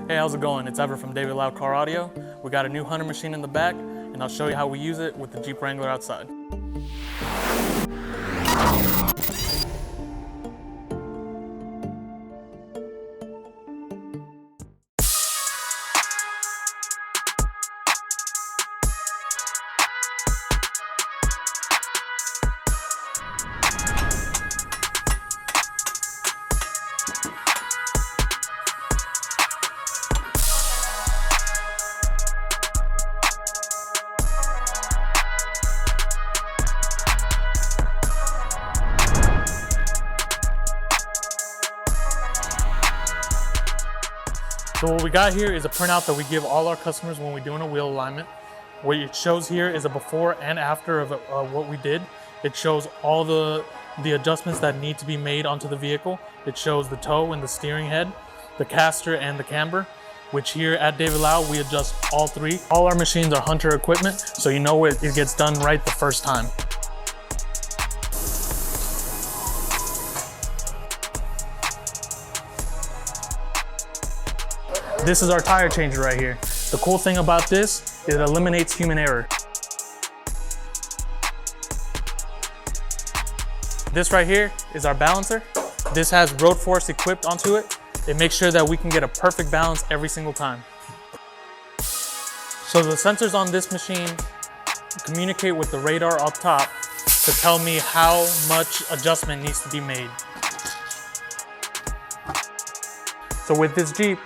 Hey, how's it going? It's Ever from David Loud Car Audio. We got a new Hunter machine in the back, and I'll show you how we use it with the Jeep Wrangler outside. So what we got here is a printout that we give all our customers when we're doing a wheel alignment. What it shows here is a before and after of what we did. It shows all the adjustments that need to be made onto the vehicle. It shows the toe and the steering head, the caster and the camber, which here at David Loud, we adjust all three. All our machines are Hunter equipment, so you know it gets done right the first time. This is our tire changer right here. The cool thing about this is it eliminates human error. This right here is our balancer. This has road force equipped onto it. It makes sure that we can get a perfect balance every single time. So the sensors on this machine communicate with the radar up top to tell me how much adjustment needs to be made. So with this Jeep,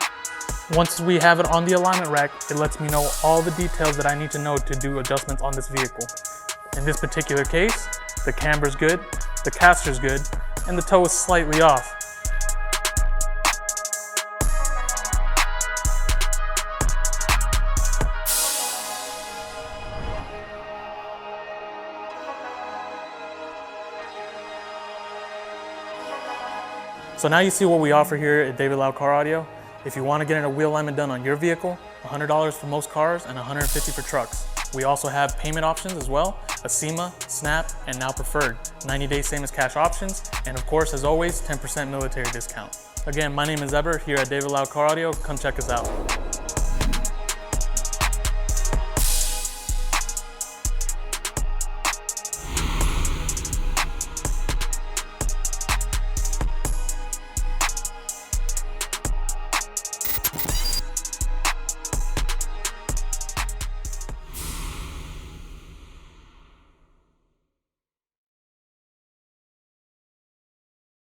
once we have it on the alignment rack, it lets me know all the details that I need to know to do adjustments on this vehicle. In this particular case, the camber's good, the caster's good, and the toe is slightly off. So now you see what we offer here at David Loud Car Audio. If you want to get a wheel alignment done on your vehicle, $100 for most cars and $150 for trucks. We also have payment options as well, a SEMA, SNAP, and now Preferred. 90 days same as cash options, and of course, as always, 10% military discount. Again, my name is Eber here at David Loud Car Audio. Come check us out.